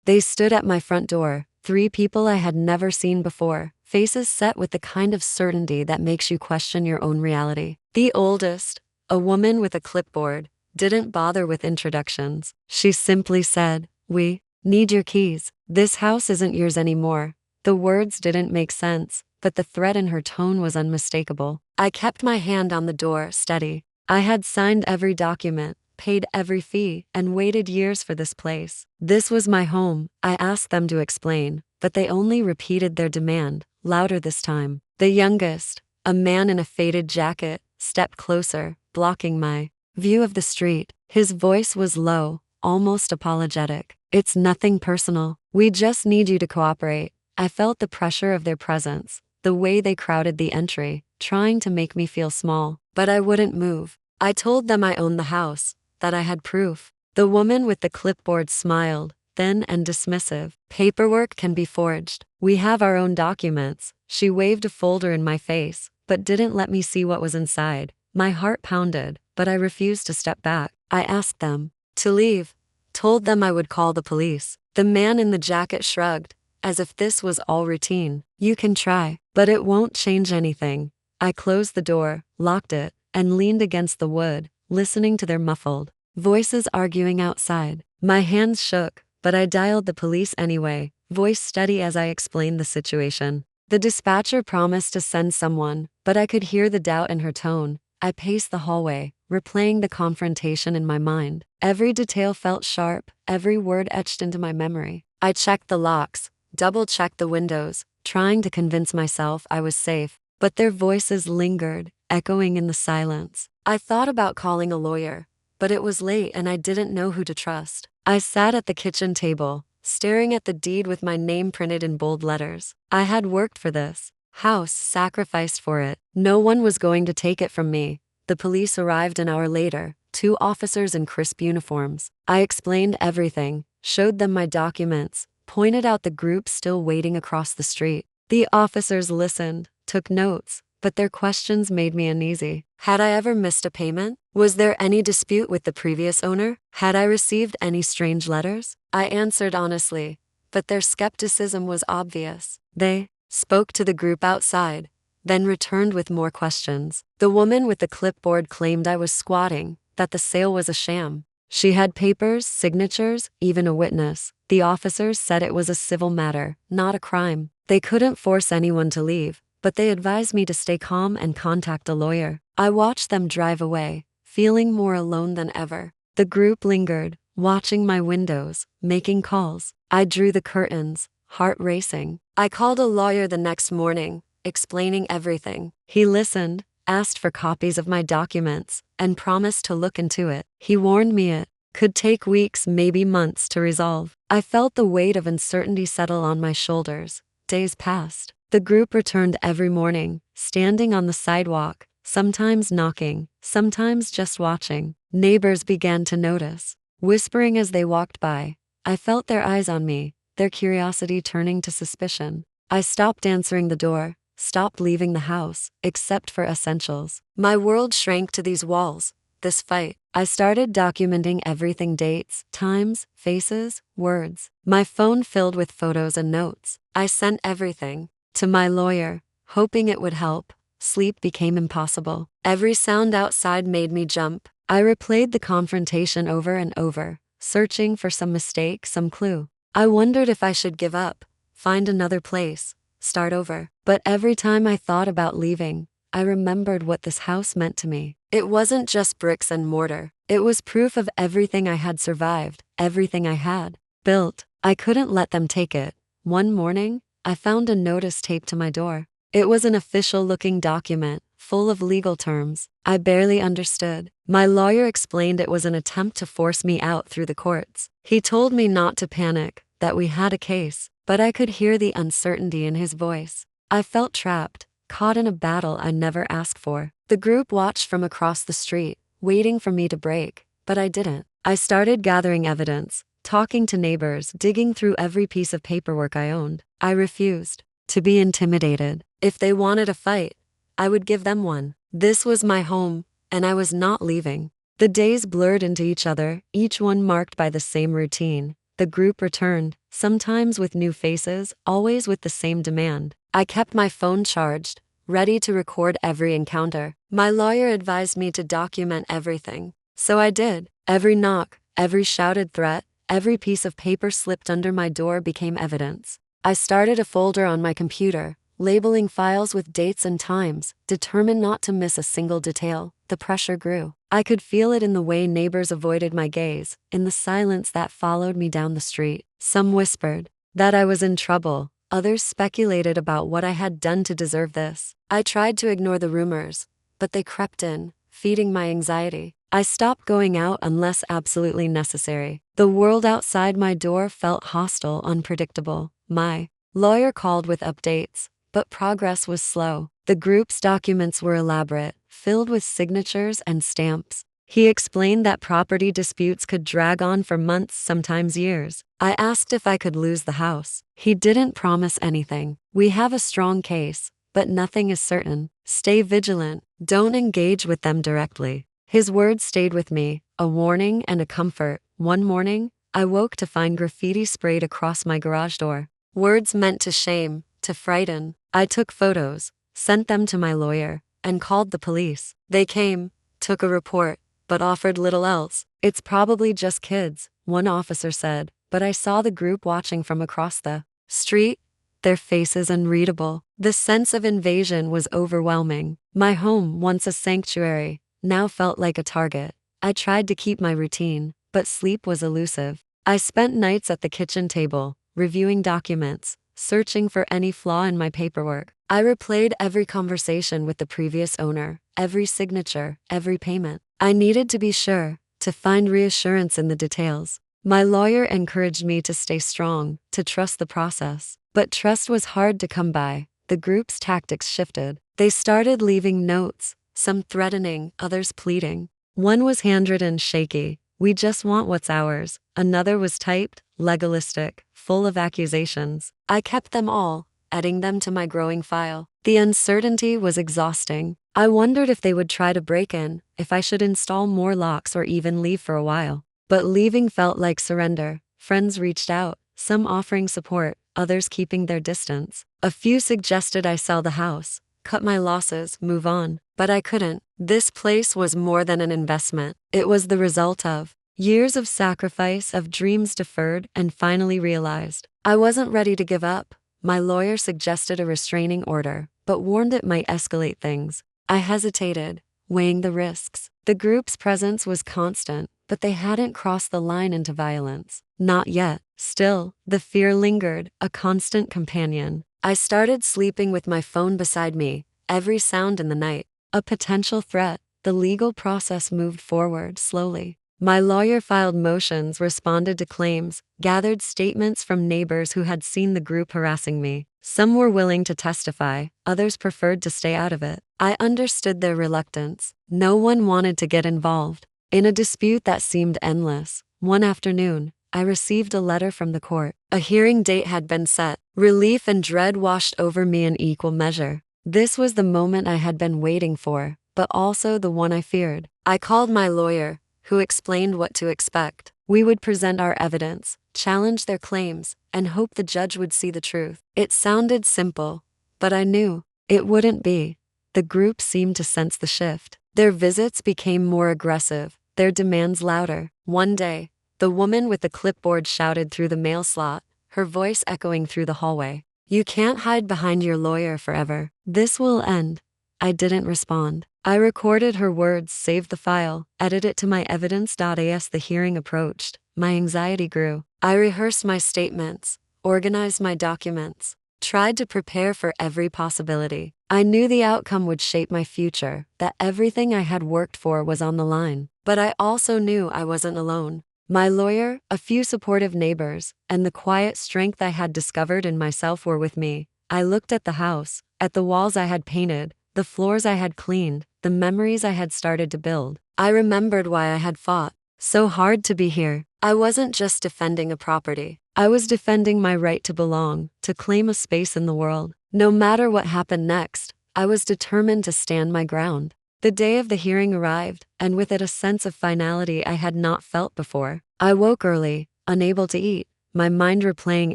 They stood at my front door, 3 people I had never seen before, faces set with the kind of certainty that makes you question your own reality. The oldest, a woman with a clipboard, didn't bother with introductions. She simply said, "We need your keys. This house isn't yours anymore." The words didn't make sense, but the threat in her tone was unmistakable. I kept my hand on the door, steady. I had signed every document, paid every fee, and waited years for this place. This was my home. I asked them to explain, but they only repeated their demand, louder this time. The youngest, a man in a faded jacket, stepped closer, blocking my view of the street. His voice was low, almost apologetic. "It's nothing personal. We just need you to cooperate." I felt the pressure of their presence, the way they crowded the entry, trying to make me feel small. But I wouldn't move. I told them I owned the house, that I had proof. The woman with the clipboard smiled, thin and dismissive. "Paperwork can be forged. We have our own documents." She waved a folder in my face, but didn't let me see what was inside. My heart pounded, but I refused to step back. I asked them to leave, told them I would call the police. The man in the jacket shrugged, as if this was all routine. "You can try, but it won't change anything." I closed the door, locked it, and leaned against the wood, listening to their muffled voices arguing outside. My hands shook, but I dialed the police anyway, voice steady as I explained the situation. The dispatcher promised to send someone, but I could hear the doubt in her tone. I paced the hallway, replaying the confrontation in my mind. Every detail felt sharp, every word etched into my memory. I checked the locks, double-checked the windows, trying to convince myself I was safe, but their voices lingered, echoing in the silence. I thought about calling a lawyer, but it was late and I didn't know who to trust. I sat at the kitchen table, staring at the deed with my name printed in bold letters. I had worked for this house, sacrificed for it. No one was going to take it from me. The police arrived an hour later, 2 officers in crisp uniforms. I explained everything, showed them my documents, pointed out the group still waiting across the street. The officers listened, took notes, but their questions made me uneasy. Had I ever missed a payment? Was there any dispute with the previous owner? Had I received any strange letters? I answered honestly, but their skepticism was obvious. They spoke to the group outside, then returned with more questions. The woman with the clipboard claimed I was squatting, that the sale was a sham. She had papers, signatures, even a witness. The officers said it was a civil matter, not a crime. They couldn't force anyone to leave, but they advised me to stay calm and contact a lawyer. I watched them drive away, feeling more alone than ever. The group lingered, watching my windows, making calls. I drew the curtains, heart racing. I called a lawyer the next morning, explaining everything. He listened, asked for copies of my documents, and promised to look into it. He warned me it could take weeks, maybe months to resolve. I felt the weight of uncertainty settle on my shoulders. Days passed. The group returned every morning, standing on the sidewalk, sometimes knocking, sometimes just watching. Neighbors began to notice, whispering as they walked by. I felt their eyes on me, their curiosity turning to suspicion. I stopped answering the door, stopped leaving the house, except for essentials. My world shrank to these walls, this fight. I started documenting everything: dates, times, faces, words. My phone filled with photos and notes. I sent everything to my lawyer, hoping it would help. Sleep became impossible. Every sound outside made me jump. I replayed the confrontation over and over, searching for some mistake, some clue. I wondered if I should give up, find another place, start over. But every time I thought about leaving, I remembered what this house meant to me. It wasn't just bricks and mortar. It was proof of everything I had survived, everything I had built. I couldn't let them take it. One morning, I found a notice taped to my door. It was an official-looking document, full of legal terms I barely understood. My lawyer explained it was an attempt to force me out through the courts. He told me not to panic, that we had a case, but I could hear the uncertainty in his voice. I felt trapped, caught in a battle I never asked for. The group watched from across the street, waiting for me to break, but I didn't. I started gathering evidence, talking to neighbors, digging through every piece of paperwork I owned. I refused to be intimidated. If they wanted a fight, I would give them one. This was my home, and I was not leaving. The days blurred into each other, each one marked by the same routine. The group returned, sometimes with new faces, always with the same demand. I kept my phone charged, ready to record every encounter. My lawyer advised me to document everything. So I did. Every knock, every shouted threat, every piece of paper slipped under my door became evidence. I started a folder on my computer, labeling files with dates and times, determined not to miss a single detail. The pressure grew. I could feel it in the way neighbors avoided my gaze, in the silence that followed me down the street. Some whispered that I was in trouble. Others speculated about what I had done to deserve this. I tried to ignore the rumors, but they crept in, feeding my anxiety. I stopped going out unless absolutely necessary. The world outside my door felt hostile, unpredictable. My lawyer called with updates, but progress was slow. The group's documents were elaborate, filled with signatures and stamps. He explained that property disputes could drag on for months, sometimes years. I asked if I could lose the house. He didn't promise anything. We have a strong case, but nothing is certain. Stay vigilant. Don't engage with them directly. His words stayed with me, a warning and a comfort. One morning, I woke to find graffiti sprayed across my garage door. Words meant to shame, to frighten. I took photos, sent them to my lawyer, and called the police. They came, took a report, but offered little else. It's probably just kids, one officer said, but I saw the group watching from across the street, their faces unreadable. The sense of invasion was overwhelming. My home, once a sanctuary, now felt like a target. I tried to keep my routine, but sleep was elusive. I spent nights at the kitchen table, reviewing documents, searching for any flaw in my paperwork. I replayed every conversation with the previous owner, every signature, every payment. I needed to be sure, to find reassurance in the details. My lawyer encouraged me to stay strong, to trust the process. But trust was hard to come by. The group's tactics shifted. They started leaving notes, some threatening, others pleading. One was handwritten shaky, "We just want what's ours." Another was typed, legalistic, full of accusations. I kept them all, adding them to my growing file. The uncertainty was exhausting. I wondered if they would try to break in, if I should install more locks or even leave for a while. But leaving felt like surrender. Friends reached out, some offering support, others keeping their distance. A few suggested I sell the house, cut my losses, move on. But I couldn't. This place was more than an investment. It was the result of years of sacrifice, of dreams deferred and finally realized. I wasn't ready to give up. My lawyer suggested a restraining order, but warned it might escalate things. I hesitated, weighing the risks. The group's presence was constant, but they hadn't crossed the line into violence. Not yet. Still, the fear lingered, a constant companion. I started sleeping with my phone beside me, every sound in the night. A potential threat. The legal process moved forward slowly. My lawyer filed motions, responded to claims, gathered statements from neighbors who had seen the group harassing me. Some were willing to testify, others preferred to stay out of it. I understood their reluctance. No one wanted to get involved. In a dispute that seemed endless, one afternoon, I received a letter from the court. A hearing date had been set. Relief and dread washed over me in equal measure. This was the moment I had been waiting for, but also the one I feared. I called my lawyer, who explained what to expect. We would present our evidence, challenge their claims, and hope the judge would see the truth. It sounded simple, but I knew it wouldn't be. The group seemed to sense the shift. Their visits became more aggressive, their demands louder. One day, the woman with the clipboard shouted through the mail slot, her voice echoing through the hallway. "You can't hide behind your lawyer forever. This will end." I didn't respond. I recorded her words, saved the file, edited it to my evidence.as. The hearing approached. My anxiety grew. I rehearsed my statements, organized my documents, tried to prepare for every possibility. I knew the outcome would shape my future, that everything I had worked for was on the line. But I also knew I wasn't alone. My lawyer, a few supportive neighbors, and the quiet strength I had discovered in myself were with me. I looked at the house, at the walls I had painted, the floors I had cleaned, the memories I had started to build. I remembered why I had fought so hard to be here. I wasn't just defending a property. I was defending my right to belong, to claim a space in the world. No matter what happened next, I was determined to stand my ground. The day of the hearing arrived, and with it a sense of finality I had not felt before. I woke early, unable to eat, my mind replaying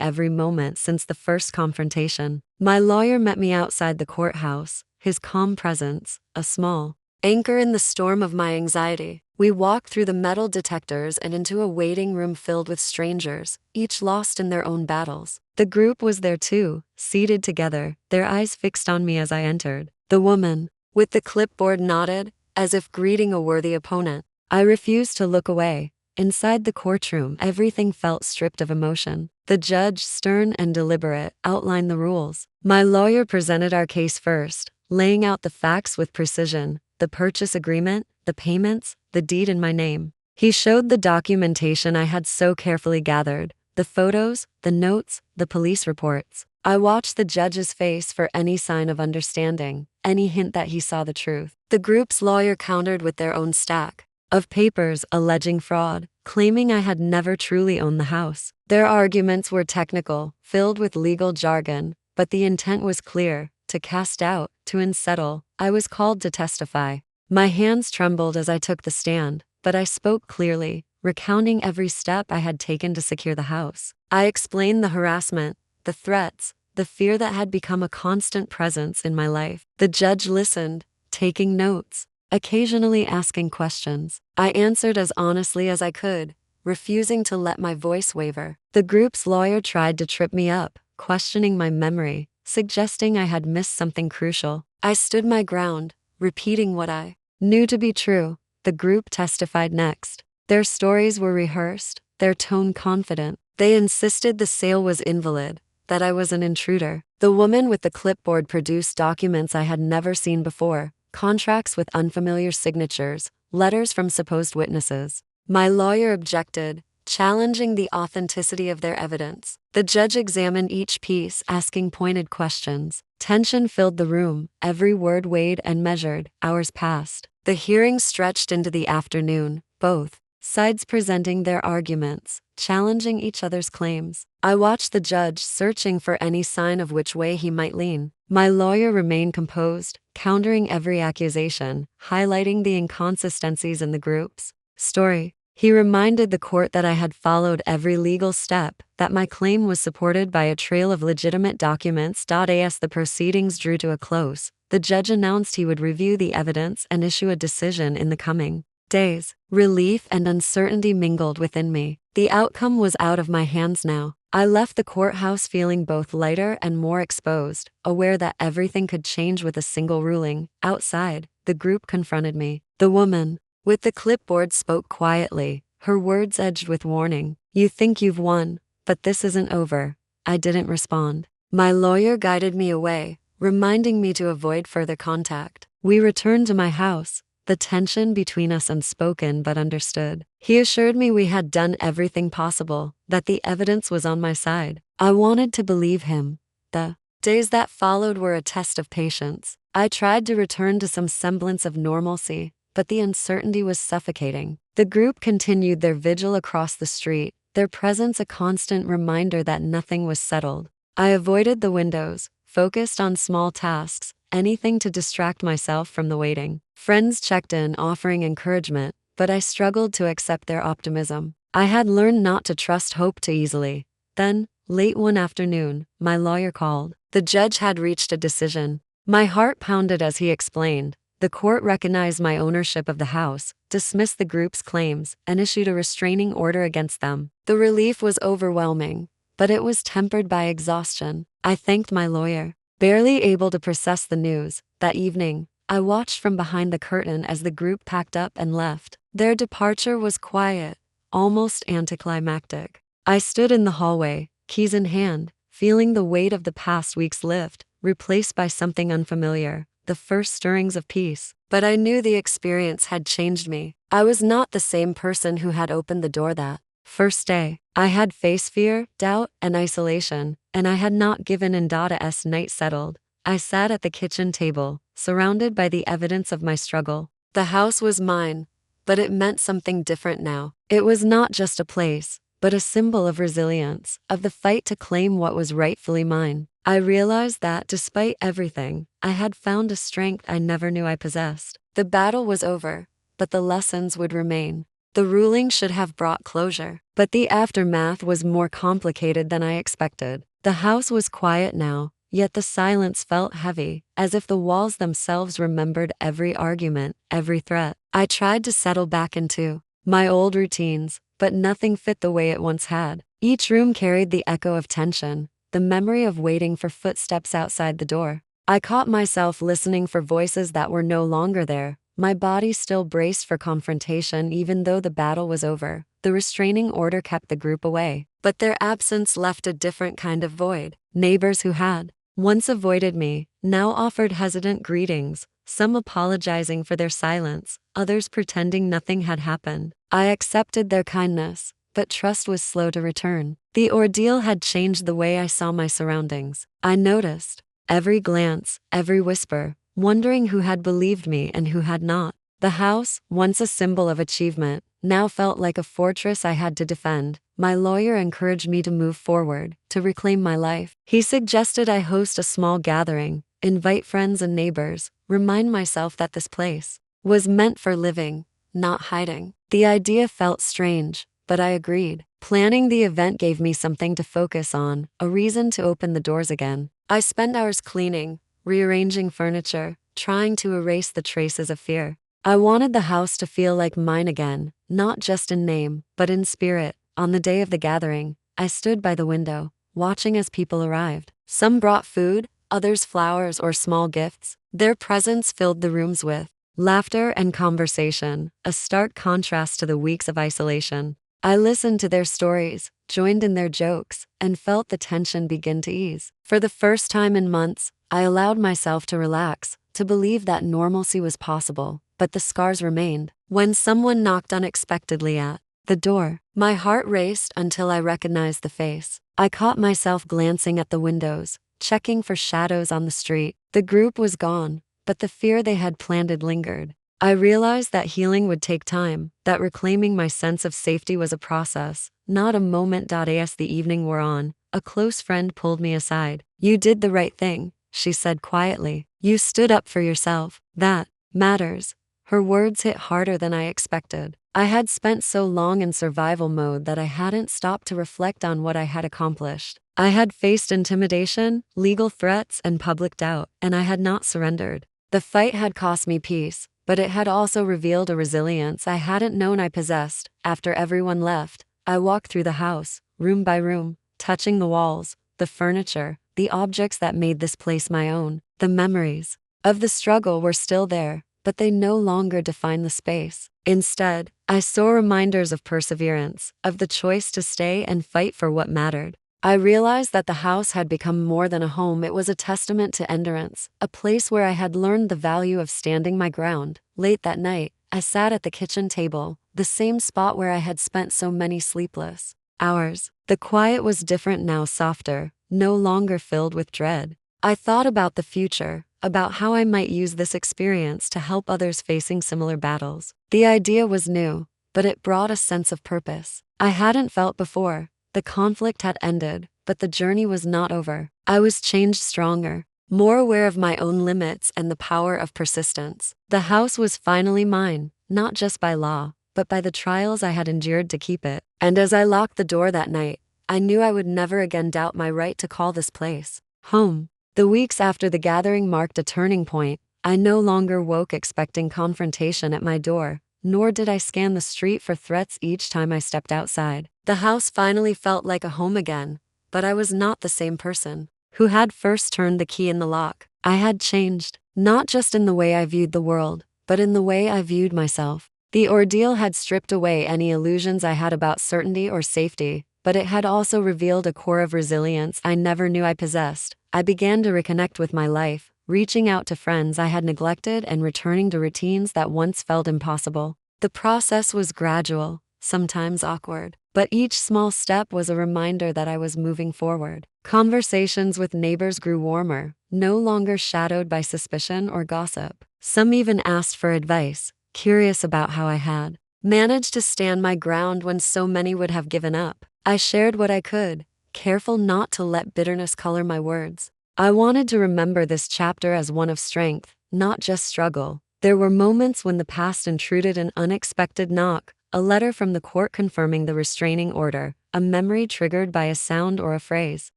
every moment since the first confrontation. My lawyer met me outside the courthouse, his calm presence, a small anchor in the storm of my anxiety. We walked through the metal detectors and into a waiting room filled with strangers, each lost in their own battles. The group was there too, seated together, their eyes fixed on me as I entered. The woman with the clipboard nodded, as if greeting a worthy opponent. I refused to look away. Inside the courtroom, everything felt stripped of emotion. The judge, stern and deliberate, outlined the rules. My lawyer presented our case first, laying out the facts with precision: the purchase agreement, the payments, the deed in my name. He showed the documentation I had so carefully gathered: the photos, the notes, the police reports. I watched the judge's face for any sign of understanding, any hint that he saw the truth. The group's lawyer countered with their own stack of papers alleging fraud, claiming I had never truly owned the house. Their arguments were technical, filled with legal jargon, but the intent was clear: to cast doubt, to unsettle. I was called to testify. My hands trembled as I took the stand, but I spoke clearly, recounting every step I had taken to secure the house. I explained the harassment, the threats, the fear that had become a constant presence in my life. The judge listened, taking notes, occasionally asking questions. I answered as honestly as I could, refusing to let my voice waver. The group's lawyer tried to trip me up, questioning my memory, suggesting I had missed something crucial. I stood my ground, repeating what I knew to be true. The group testified next. Their stories were rehearsed, their tone confident. They insisted the sale was invalid, that I was an intruder. The woman with the clipboard produced documents I had never seen before: contracts with unfamiliar signatures, letters from supposed witnesses. My lawyer objected, challenging the authenticity of their evidence. The judge examined each piece, asking pointed questions. Tension filled the room, every word weighed and measured. Hours passed. The hearing stretched into the afternoon, both sides presenting their arguments, challenging each other's claims. I watched the judge, searching for any sign of which way he might lean. My lawyer remained composed, countering every accusation, highlighting the inconsistencies in the group's story. He reminded the court that I had followed every legal step, that my claim was supported by a trail of legitimate documents. As the proceedings drew to a close, the judge announced he would review the evidence and issue a decision in the coming days. Relief and uncertainty mingled within me. The outcome was out of my hands now. I left the courthouse feeling both lighter and more exposed, aware that everything could change with a single ruling. Outside, the group confronted me. The woman with the clipboard spoke quietly, her words edged with warning. "You think you've won, but this isn't over." I didn't respond. My lawyer guided me away, reminding me to avoid further contact. We returned to my house, the tension between us unspoken but understood. He assured me we had done everything possible, that the evidence was on my side. I wanted to believe him. The days that followed were a test of patience. I tried to return to some semblance of normalcy, but the uncertainty was suffocating. The group continued their vigil across the street, their presence a constant reminder that nothing was settled. I avoided the windows, focused on small tasks, anything to distract myself from the waiting. Friends checked in, offering encouragement, but I struggled to accept their optimism. I had learned not to trust hope too easily. Then, late one afternoon, my lawyer called. The judge had reached a decision. My heart pounded as he explained. The court recognized my ownership of the house, dismissed the group's claims, and issued a restraining order against them. The relief was overwhelming, but it was tempered by exhaustion. I thanked my lawyer. Barely able to process the news, that evening, I watched from behind the curtain as the group packed up and left. Their departure was quiet, almost anticlimactic. I stood in the hallway, keys in hand, feeling the weight of the past weeks lift, replaced by something unfamiliar. The first stirrings of peace. But I knew the experience had changed me. I was not the same person who had opened the door that first day. I had faced fear, doubt, and isolation, and I had not given in. As night settled, I sat at the kitchen table, surrounded by the evidence of my struggle. The house was mine, but it meant something different now. It was not just a place, but a symbol of resilience, of the fight to claim what was rightfully mine. I realized that, despite everything, I had found a strength I never knew I possessed. The battle was over, but the lessons would remain. The ruling should have brought closure, but the aftermath was more complicated than I expected. The house was quiet now, yet the silence felt heavy, as if the walls themselves remembered every argument, every threat. I tried to settle back into my old routines, but nothing fit the way it once had. Each room carried the echo of tension, the memory of waiting for footsteps outside the door. I caught myself listening for voices that were no longer there. My body still braced for confrontation even though the battle was over. The restraining order kept the group away, but their absence left a different kind of void. Neighbors who had once avoided me now offered hesitant greetings, some apologizing for their silence, others pretending nothing had happened. I accepted their kindness, but trust was slow to return. The ordeal had changed the way I saw my surroundings. I noticed every glance, every whisper, wondering who had believed me and who had not. The house, once a symbol of achievement, now felt like a fortress I had to defend. My lawyer encouraged me to move forward, to reclaim my life. He suggested I host a small gathering, invite friends and neighbors, remind myself that this place was meant for living, not hiding. The idea felt strange, but I agreed. Planning the event gave me something to focus on, a reason to open the doors again. I spent hours cleaning, rearranging furniture, trying to erase the traces of fear. I wanted the house to feel like mine again, not just in name, but in spirit. On the day of the gathering, I stood by the window, watching as people arrived. Some brought food, others flowers or small gifts. Their presence filled the rooms with laughter and conversation, a stark contrast to the weeks of isolation. I listened to their stories, joined in their jokes, and felt the tension begin to ease. For the first time in months, I allowed myself to relax, to believe that normalcy was possible, but the scars remained. When someone knocked unexpectedly at the door, my heart raced until I recognized the face. I caught myself glancing at the windows, checking for shadows on the street. The group was gone, but the fear they had planted lingered. I realized that healing would take time, that reclaiming my sense of safety was a process, not a moment. As the evening wore on, a close friend pulled me aside. "You did the right thing," she said quietly. "You stood up for yourself. That matters." Her words hit harder than I expected. I had spent so long in survival mode that I hadn't stopped to reflect on what I had accomplished. I had faced intimidation, legal threats, and public doubt, and I had not surrendered. The fight had cost me peace, but it had also revealed a resilience I hadn't known I possessed. After everyone left, I walked through the house, room by room, touching the walls, the furniture, the objects that made this place my own. The memories of the struggle were still there, but they no longer defined the space. Instead, I saw reminders of perseverance, of the choice to stay and fight for what mattered. I realized that the house had become more than a home. It was a testament to endurance, a place where I had learned the value of standing my ground. Late that night, I sat at the kitchen table, the same spot where I had spent so many sleepless hours. The quiet was different now, softer, no longer filled with dread. I thought about the future, about how I might use this experience to help others facing similar battles. The idea was new, but it brought a sense of purpose I hadn't felt before. The conflict had ended, but the journey was not over. I was changed, stronger, more aware of my own limits and the power of persistence. The house was finally mine, not just by law, but by the trials I had endured to keep it. And as I locked the door that night, I knew I would never again doubt my right to call this place home. The weeks after the gathering marked a turning point. I no longer woke expecting confrontation at my door, nor did I scan the street for threats each time I stepped outside. The house finally felt like a home again, but I was not the same person who had first turned the key in the lock. I had changed, not just in the way I viewed the world, but in the way I viewed myself. The ordeal had stripped away any illusions I had about certainty or safety, but it had also revealed a core of resilience I never knew I possessed. I began to reconnect with my life, reaching out to friends I had neglected and returning to routines that once felt impossible. The process was gradual, sometimes awkward, but each small step was a reminder that I was moving forward. Conversations with neighbors grew warmer, no longer shadowed by suspicion or gossip. Some even asked for advice, curious about how I had managed to stand my ground when so many would have given up. I shared what I could, careful not to let bitterness color my words. I wanted to remember this chapter as one of strength, not just struggle. There were moments when the past intruded, an unexpected knock, a letter from the court confirming the restraining order, a memory triggered by a sound or a phrase.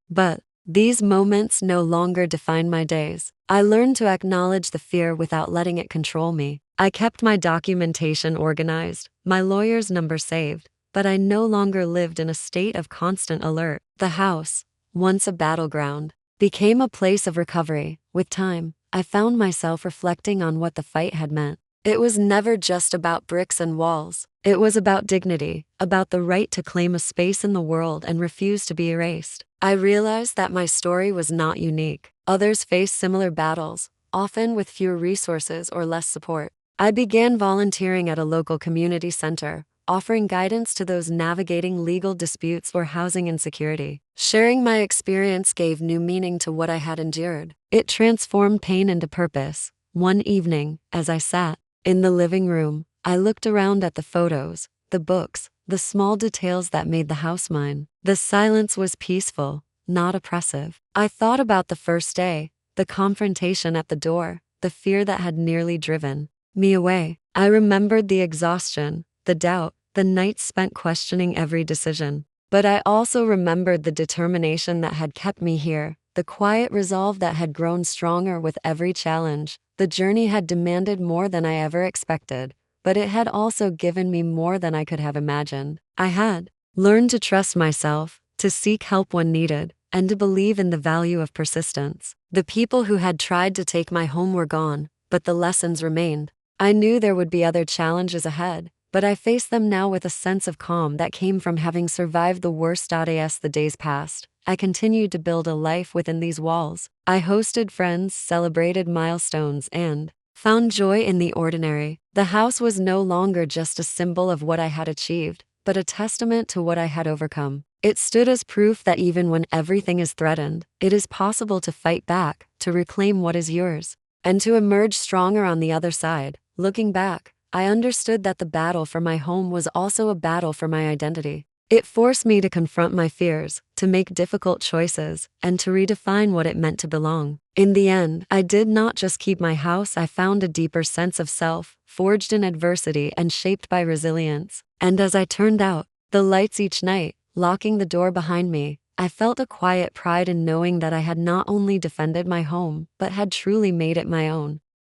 But these moments no longer define my days. I learned to acknowledge the fear without letting it control me. I kept my documentation organized, my lawyer's number saved, but I no longer lived in a state of constant alert. The house, once a battleground, became a place of recovery. With time, I found myself reflecting on what the fight had meant. It was never just about bricks and walls. It was about dignity, about the right to claim a space in the world and refuse to be erased. I realized that my story was not unique. Others faced similar battles, often with fewer resources or less support. I began volunteering at a local community center, offering guidance to those navigating legal disputes or housing insecurity. Sharing my experience gave new meaning to what I had endured. It transformed pain into purpose. One evening, as I sat in the living room, I looked around at the photos, the books, the small details that made the house mine. The silence was peaceful, not oppressive. I thought about the first day, the confrontation at the door, the fear that had nearly driven me away. I remembered the exhaustion, the doubt, the nights spent questioning every decision. But I also remembered the determination that had kept me here, the quiet resolve that had grown stronger with every challenge. The journey had demanded more than I ever expected, but it had also given me more than I could have imagined. I had learned to trust myself, to seek help when needed, and to believe in the value of persistence. The people who had tried to take my home were gone, but the lessons remained. I knew there would be other challenges ahead, but I faced them now with a sense of calm that came from having survived the worst. As the days passed, I continued to build a life within these walls. I hosted friends, celebrated milestones, and found joy in the ordinary. The house was no longer just a symbol of what I had achieved, but a testament to what I had overcome. It stood as proof that even when everything is threatened, it is possible to fight back, to reclaim what is yours, and to emerge stronger on the other side. Looking back, I understood that the battle for my home was also a battle for my identity. It forced me to confront my fears, to make difficult choices, and to redefine what it meant to belong. In the end, I did not just keep my house, I found a deeper sense of self, forged in adversity and shaped by resilience. And as I turned out the lights each night, locking the door behind me, I felt a quiet pride in knowing that I had not only defended my home, but had truly made it my own.